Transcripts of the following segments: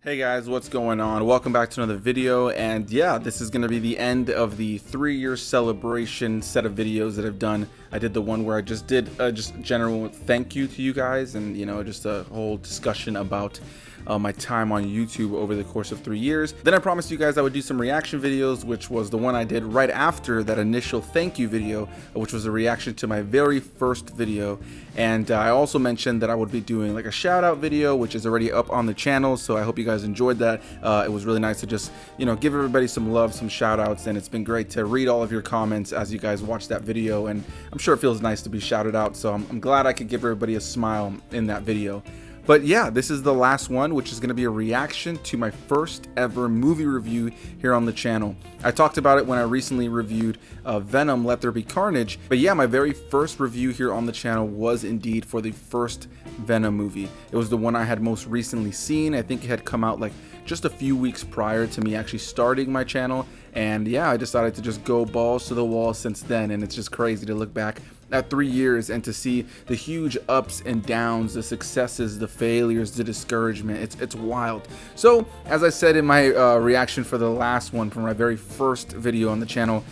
Hey guys, what's going on? Welcome back to another video, and yeah, this is going to be the end of the 3-year celebration set of videos that I've done. I did the one where I just did just general thank you to you guys, and just a whole discussion about my time on YouTube over the course of 3 years. Then I promised you guys I would do some reaction videos, which was the one I did right after that initial thank you video, which was a reaction to my very first video. And I also mentioned that I would be doing like a shout out video, which is already up on the channel, so I hope you guys enjoyed that. It was really nice to just give everybody some love, some shout outs, and it's been great to read all of your comments as you guys watch that video, and I'm sure it feels nice to be shouted out, so I'm glad I could give everybody a smile in that video. But yeah, this is the last one, which is going to be a reaction to my first ever movie review here on the channel. I talked about it when I recently reviewed Venom, Let There Be Carnage. But yeah, my very first review here on the channel was indeed for the first Venom movie. It was the one I had most recently seen. I think it had come out like just a few weeks prior to me actually starting my channel. And yeah, I decided to just go balls to the wall since then. And it's just crazy to look back at 3 years and to see the huge ups and downs, the successes, the failures, the discouragement. It's wild. So as I said in my reaction for the last one, from my very first video on the channel,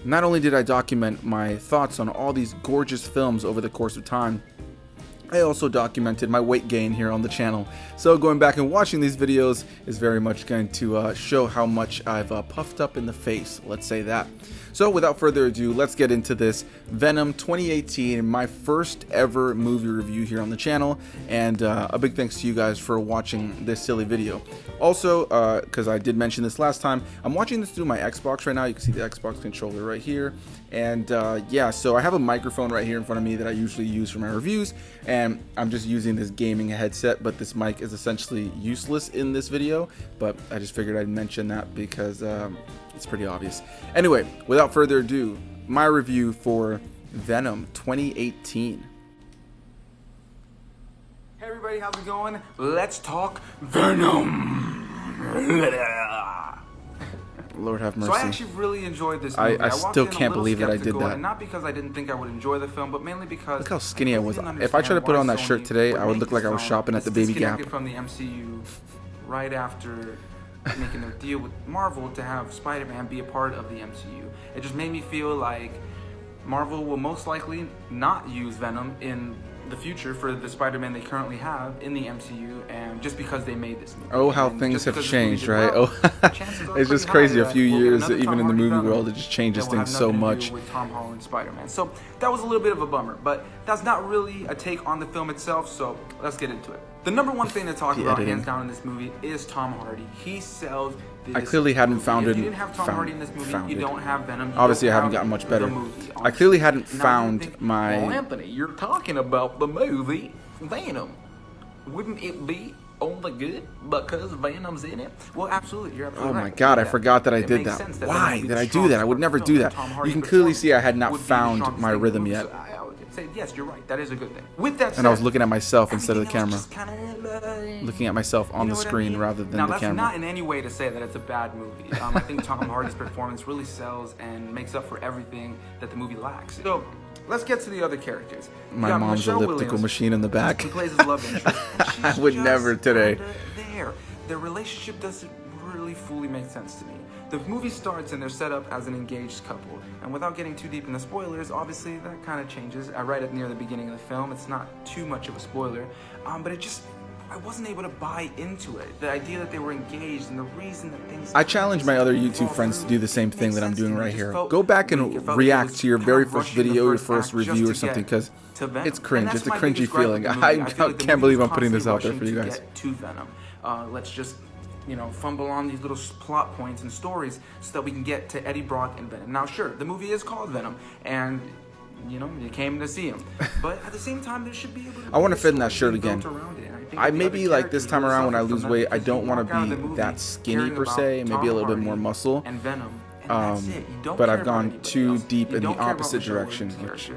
not only did I document my thoughts on all these gorgeous films over the course of time, I also documented my weight gain here on the channel. So going back and watching these videos is very much going to show how much I've puffed up in the face, let's say that. So without further ado, let's get into this. Venom 2018, my first ever movie review here on the channel, and a big thanks to you guys for watching this silly video. Also, because I did mention this last time, I'm watching this through my Xbox right now. You can see the Xbox controller right here, and yeah, so I have a microphone right here in front of me that I usually use for my reviews, and I'm just using this gaming headset, but this mic is essentially useless in this video, but I just figured I'd mention that because it's pretty obvious. Anyway, without further ado, my review for Venom 2018. Hey everybody, how's it going? Let's talk Venom. Lord have mercy. So I actually really enjoyed this movie. I still can't believe that I did that. And not because I didn't think I would enjoy the film, but mainly because look how skinny I was. If I tried to put on that shirt today, I would look like I was shopping at the Baby Gap. From the MCU right after making a deal with Marvel to have Spider-Man be a part of the MCU. It just made me feel like Marvel will most likely not use Venom in the future for the Spider-Man they currently have in the MCU, and just because they made this movie. Oh, how things have changed, right? Oh, it's just crazy. A few years, even in the movie world, it just changes things so much. With Tom Holland Spider-Man, so that was a little bit of a bummer, but that's not really a take on the film itself. So let's get into it. The number one thing to talk about, hands down, in this movie is Tom Hardy. He sells this. I clearly hadn't found it. If you didn't have Tom Hardy in this movie, you don't have Venom. Obviously, I haven't gotten much better. I clearly hadn't found my. Well, Anthony, you're talking about the movie Venom. Wouldn't it be only good because Venom's in it? Well, absolutely. You're absolutely right. Oh my God, I forgot that I did that. Why did I do that? I would never do that. You can clearly see I had not found my rhythm yet. Say, yes, you're right. That is a good thing. With that said, and I was looking at myself instead of the camera. Looking at myself on the screen rather than the camera. Now, that's not in any way to say that it's a bad movie. I think Tom Hardy's performance really sells and makes up for everything that the movie lacks. So, let's get to the other characters. My mom's elliptical machine in the back. Who plays his love interest. I would never today. There. Their relationship doesn't really fully make sense to me. The movie starts and they're set up as an engaged couple, and without getting too deep in the spoilers, obviously that kind of changes. I write it near the beginning of the film. It's not too much of a spoiler, but I wasn't able to buy into it. The idea that they were engaged and the reason that things. I challenge my other YouTube friends to do the same thing that I'm doing right here. Go back and react to your very first video, your first review or something, because it's cringe. It's a cringy feeling. I can't believe I'm putting this out there for you guys. To Venom. Let's just fumble on these little plot points and stories so that we can get to Eddie Brock and Venom. Now, sure, the movie is called Venom, and you came to see him, but at the same time, there should be able to. I want to fit in that shirt again. I maybe like this time around when I lose weight, I don't want to be that skinny per se. Maybe a little bit more muscle. And Venom. But I've gone too deep in the opposite direction, which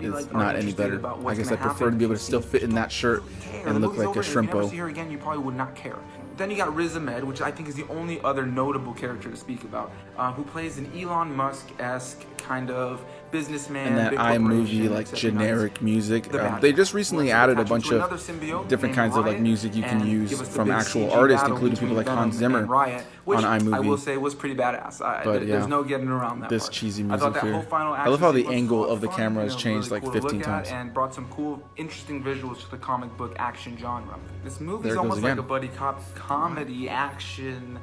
is not any better. I guess I prefer to be able to still fit in that shirt and look like a shrimpo. Here again, you probably would not care. Then you got Riz Ahmed, which I think is the only other notable character to speak about, who plays an Elon Musk-esque kind of businessman, and that big iMovie corporation, like except, you know, generic music. the bad They guy. just recently Once added a attach him bunch to another of symbiote different named kinds of like Riot music you can and use give us the from big actual CG artists, battle including people between like Hans Venom Zimmer and Riot, which on iMovie. I will say was pretty badass. But yeah, There's no getting around that this part. cheesy I music thought that here. whole final I love action how the sequence was angle a lot of the fun, camera has really changed like cool to 15 look at times. and brought some cool, interesting visuals to the comic book action genre. This movie's There it goes almost like again. a buddy cop comedy action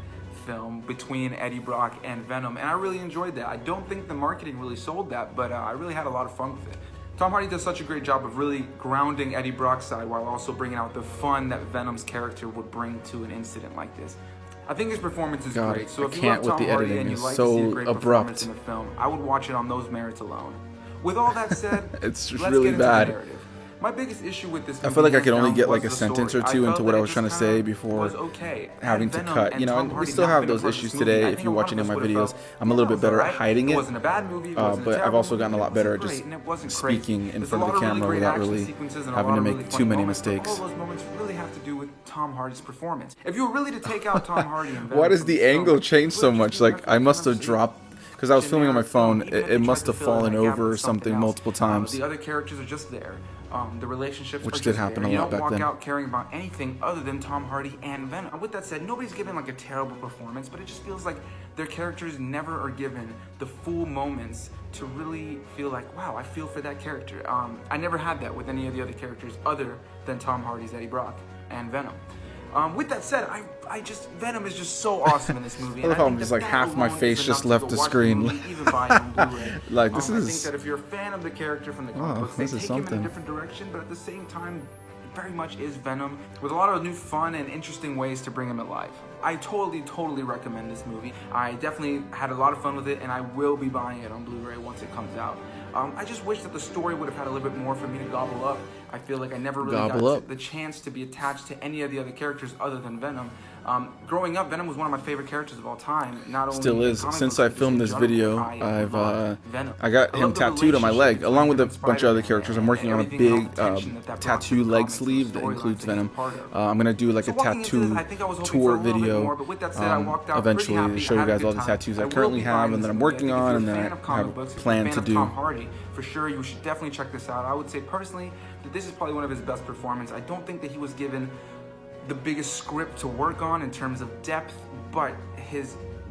film between Eddie Brock and Venom, and I really enjoyed that. I don't think the marketing really sold that, but I really had a lot of fun with it. Tom Hardy does such a great job of really grounding Eddie Brock's side while also bringing out the fun that Venom's character would bring to an incident like this. I think his performance is God, great, so I if you can't love with Tom the Hardy editing. and you It's like so to see a great abrupt. performance in a film, I would watch it on those merits alone. With all that said, It's just let's really get into bad. the narrative. My biggest issue with this I movie feel like I hands could only down get was like a the sentence story. or I two felt into that what I it was just trying to kinda say before was okay. having to Venom cut. and You know, Tom we Hardy still not have been a those part of issues this movie, I today. think If you're a lot watching of in my us would've videos, felt, I'm a little yeah, bit it was better at alright. hiding It it, wasn't a bad movie. It wasn't a but I've terrible also gotten a movie, lot it better wasn't at just great, and it wasn't crazy. speaking in There's front a of lot the of camera really great without action really sequences and a having lot to of make really too funny many moments, but mistakes. all those moments really have to do with Tom Hardy's performance. If you were really to take out Tom Hardy and Venom Why does from the this film, angle it change would so just much? be Like left I with must kind have of dropped, because I was filming on my generic film, phone. even if It they must tried to have fill in fallen that gap over or with something else. multiple times. The other characters are just there. The relationships Which are did just happen there. a You lot don't back walk then. out caring about anything other than Tom Hardy and Venom. With that said, nobody's given like a terrible performance, but it just feels like their characters never are given the full moments to really feel like, wow, I feel for that character. I never had that with any of the other characters other than Tom Hardy's Eddie Brock and Venom. With that said, Venom is just so awesome in this movie. I love and how think just that like that half my alone face is just enough to left go the watch screen. movie, even buy it on Blu-ray. Like, this I think is- that if you're a fan of the character from the Wow, comic books, they this is take him in something. a different direction, but at the same time, very much is Venom, with a lot of new fun and interesting ways to bring him to life. I totally recommend this movie. I definitely had a lot of fun with it, and I will be buying it on Blu-ray once it comes out. I just wish that the story would have had a little bit more for me to gobble up. I feel like I never really got the chance to be attached to any of the other characters other than Venom. Growing up, Venom was one of my favorite characters of all time. Not only Still in is. comic Since books, I but just filmed in this general. video, love Venom. I got I him love the tattooed on my leg, relationship along with a between bunch of other Spider-Man characters. I'm and working on a everything big about the tension that brought to tattoo the leg comics and sleeve the that includes storylines that he's Venom. part of. I'm gonna do like So a walking into tattoo this, I think I was hoping for tour a little bit video more, but with that said, I walked out eventually pretty to happy, show you had a guys good all the time. tattoos I will currently be have buying and that this I'm movie. I working think if on you're and a that fan of I comic have books, if you're a planned fan to of do. Tom Hardy, for sure you should definitely check this out. I would say personally that this is probably one of his best performances. I don't think that he was given the biggest script to work on in terms of depth, but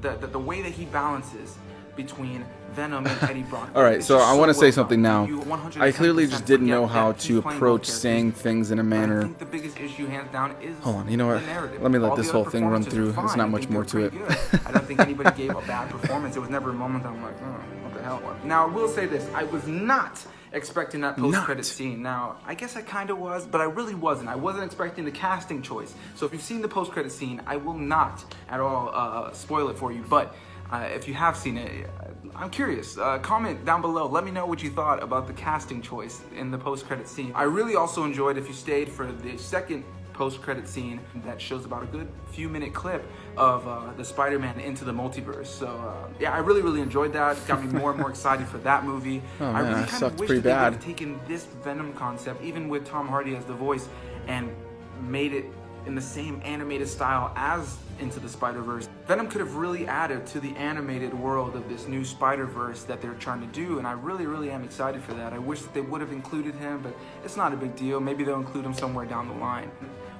the way that he balances between Venom and Eddie Brock. All right, it's so just I want to well say done. something now. You 110% I clearly just didn't know forget how that to he's playing approach both saying characters. things in a I manner. think the biggest issue, hands down, is Hold on, you know what? the narrative. Let me let All this the whole other thing run performances through. are There's fine. not I much think more they're to pretty it. good. I don't think anybody gave a bad performance. There was never a moment I'm like, what the hell? Now, I will say this. I was not expecting that post-credit scene. Now, I guess I kind of was, but I really wasn't. I wasn't expecting the casting choice. So if you've seen the post-credit scene, I will not at all spoil it for you. But if you have seen it, I'm curious. Comment down below. Let me know what you thought about the casting choice in the post-credit scene. I really also enjoyed, if you stayed for the second post-credit scene that shows about a good few-minute clip of the Spider-Man into the multiverse. So yeah, I really enjoyed that. Got me more and more excited for that movie. Oh, I man, really that kind sucked of wish pretty that they would bad. have taken this Venom concept, even with Tom Hardy as the voice, and made it in the same animated style as Into the Spider-Verse. Venom could have really added to the animated world of this new Spider-Verse that they're trying to do, and I really am excited for that. I wish that they would have included him, but it's not a big deal. Maybe they'll include him somewhere down the line.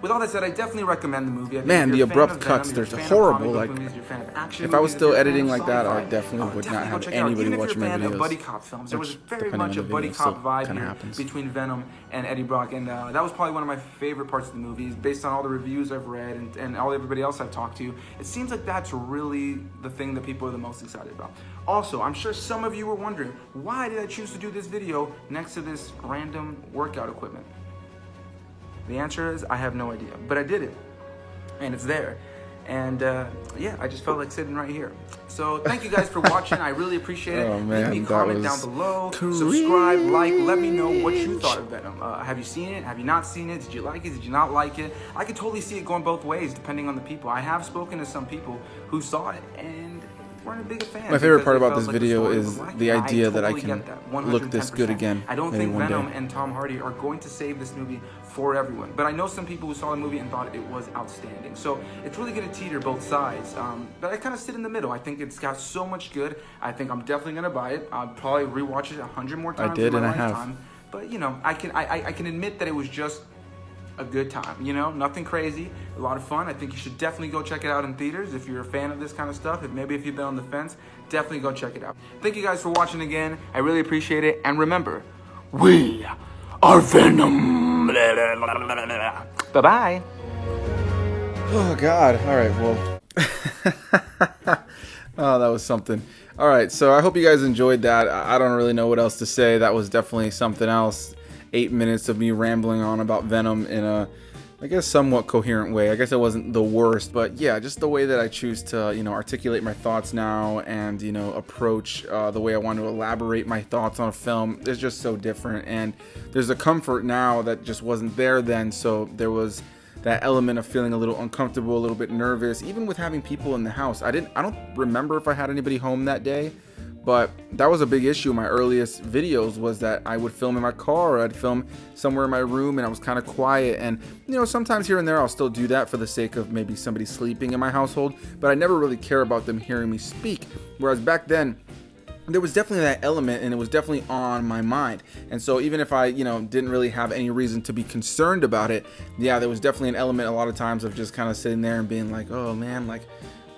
With all that said, I definitely recommend the movie. I think Man, if you're the a fan abrupt of Venom, cuts, you're they're a fan of horrible, comic book like, movies, you're a fan of action if I was movies, still if you're a fan editing of like that, I sci-fi, definitely would not go have check it out. anybody Even if watching you're my a fan videos, of buddy cop films, there was which, very depending much on a the buddy video, cop still vibe kinda here happens. between Venom and Eddie Brock, and that was probably one of my favorite parts of the movie. Based on all the reviews I've read and all everybody else I've talked to, it seems like that's really the thing that people are the most excited about. Also, I'm sure some of you were wondering, why did I choose to do this video next to this random workout equipment? The answer is, I have no idea, but I did it, and it's there. And yeah, I just felt like sitting right here. So thank you guys for watching. I really appreciate it. Oh, man, Leave me a that comment was down below. cringe. Subscribe, like, let me know what you thought of Venom. Have you seen it? Have you not seen it? Did you like it? Did you not like it? I could totally see it going both ways depending on the people. I have spoken to some people who saw it, and weren't a big fan. My favorite because part they about felt this like the video story is was lacking. the idea that I totally can get that, look this good 110%. again. I don't maybe think one Venom day. and Tom Hardy are going to save this movie for everyone, but I know some people who saw the movie and thought it was outstanding. So it's really going to teeter both sides. But I kind of sit in the middle. I think it's got so much good. I think I'm definitely going to buy it. I'll probably rewatch it 100 more times in my lifetime. But you know, I can admit that it was just a good time, you know, nothing crazy, a lot of fun. I think you should definitely go check it out in theaters if you're a fan of this kind of stuff. If you've been on the fence, definitely go check it out. Thank you guys for watching again. I really appreciate it. And remember, we are Venom. Bye-bye. Oh God. All right, well. Oh, that was something. All right, so I hope you guys enjoyed that. I don't really know what else to say. That was definitely something else. 8 minutes of me rambling on about Venom in a, I guess, somewhat coherent way. I guess it wasn't the worst, but yeah, just the way that I choose to, you know, articulate my thoughts now and, you know, approach the way I want to elaborate my thoughts on a film is just so different. And there's a comfort now that just wasn't there then. So there was that element of feeling a little uncomfortable, a little bit nervous, even with having people in the house. I don't remember if I had anybody home that day. But that was a big issue. My earliest videos was that I would film in my car, or I'd film somewhere in my room and I was kind of quiet. And, you know, sometimes here and there I'll still do that for the sake of maybe somebody sleeping in my household, but I never really care about them hearing me speak. Whereas back then, there was definitely that element, and it was definitely on my mind. And so even if I, you know, didn't really have any reason to be concerned about it, yeah, there was definitely an element a lot of times of just kind of sitting there and being like, oh man, like,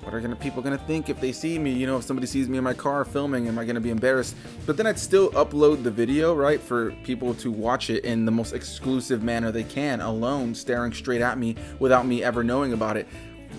what are people gonna think if they see me? You know, if somebody sees me in my car filming, am I gonna be embarrassed? But then I'd still upload the video, right, for people to watch it in the most exclusive manner they can, alone, staring straight at me without me ever knowing about it,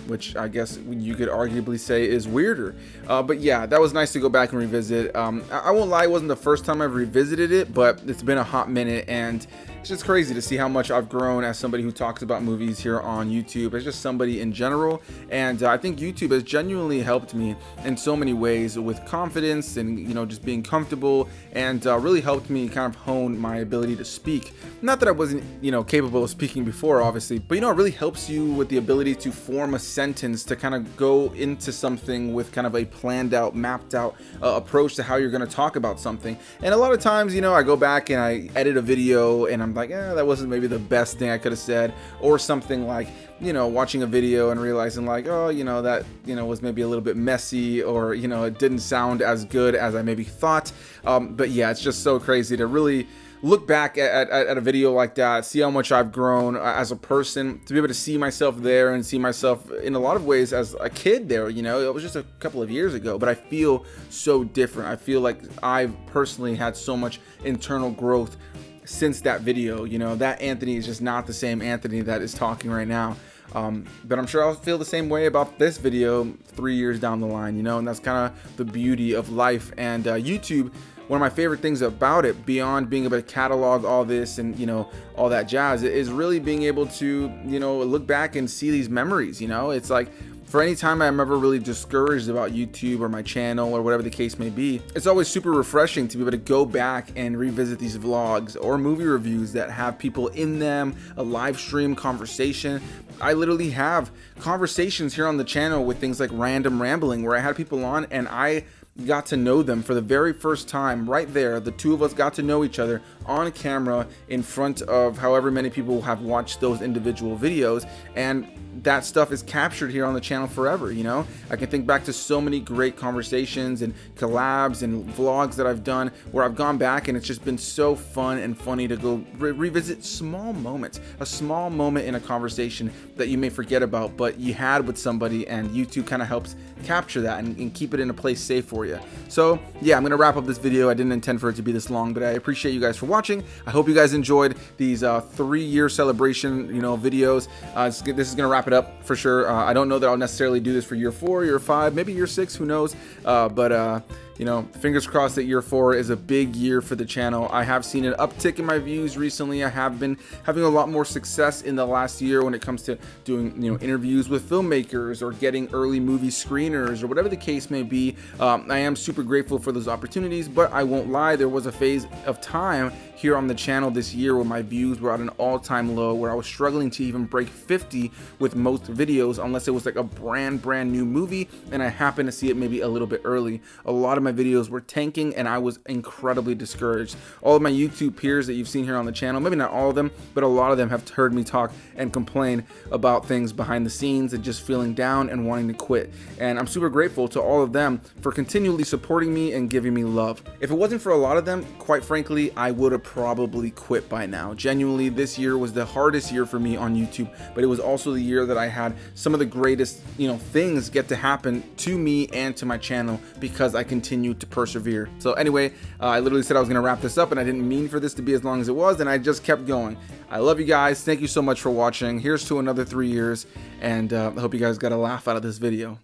which I guess you could arguably say is weirder. But yeah, that was nice to go back and revisit. I won't lie, it wasn't the first time I've revisited it, but it's been a hot minute, and it's just crazy to see how much I've grown as somebody who talks about movies here on YouTube, as just somebody in general. And I think YouTube has genuinely helped me in so many ways with confidence and, you know, just being comfortable, and really helped me kind of hone my ability to speak. Not that I wasn't, you know, capable of speaking before, obviously, but, you know, it really helps you with the ability to form a sentence, to kind of go into something with kind of a planned out, mapped out approach to how you're going to talk about something. And a lot of times, you know, I go back and I edit a video and I'm like, that wasn't maybe the best thing I could have said, or something like, you know, watching a video and realizing like, oh, you know, that, you know, was maybe a little bit messy, or, you know, it didn't sound as good as I maybe thought. But yeah, it's just so crazy to really look back at a video like that, see how much I've grown as a person, to be able to see myself there and see myself in a lot of ways as a kid there. You know, it was just a couple of years ago, but I feel so different. I feel like I've personally had so much internal growth since that video. You know, that Anthony is just not the same Anthony that is talking right now. But I'm sure I'll feel the same way about this video 3 years down the line, you know, and that's kind of the beauty of life. And YouTube, one of my favorite things about it, beyond being able to catalog all this and, you know, all that jazz, is really being able to, you know, look back and see these memories. You know, it's like, for any time I'm ever really discouraged about YouTube or my channel or whatever the case may be, it's always super refreshing to be able to go back and revisit these vlogs or movie reviews that have people in them, a live stream conversation. I literally have conversations here on the channel with things like Random Rambling, where I had people on and I got to know them for the very first time right there. The two of us got to know each other on camera in front of however many people have watched those individual videos, and that stuff is captured here on the channel forever. You know, I can think back to so many great conversations and collabs and vlogs that I've done where I've gone back and it's just been so fun and funny to go revisit small moments, a small moment in a conversation that you may forget about but you had with somebody, and YouTube kind of helps capture that and keep it in a place safe for you. So yeah, I'm gonna wrap up this video. I didn't intend for it to be this long, but I appreciate you guys for watching. I hope you guys enjoyed these 3-year celebration, you know, videos. This is gonna wrap it up for sure. I don't know that I'll necessarily do this for year 4, year 5, maybe year 6, who knows. But you know, fingers crossed that year 4 is a big year for the channel. I have seen an uptick in my views recently. I have been having a lot more success in the last year when it comes to doing, you know, interviews with filmmakers or getting early movie screeners or whatever the case may be. I am super grateful for those opportunities, but I won't lie, there was a phase of time here on the channel this year where my views were at an all-time low, where I was struggling to even break 50 with most videos unless it was like a brand new movie and I happened to see it maybe a little bit early. A lot of my videos were tanking and I was incredibly discouraged. All of my YouTube peers that you've seen here on the channel, maybe not all of them, but a lot of them have heard me talk and complain about things behind the scenes and just feeling down and wanting to quit. And I'm super grateful to all of them for continually supporting me and giving me love. If it wasn't for a lot of them, quite frankly, I would have probably quit by now. Genuinely, this year was the hardest year for me on YouTube, but it was also the year that I had some of the greatest, things get to happen to me and to my channel because I continued to persevere. So anyway, I literally said I was gonna wrap this up and I didn't mean for this to be as long as it was, and I just kept going. I love you guys. Thank you so much for watching. Here's to another 3 years, and I hope you guys got a laugh out of this video.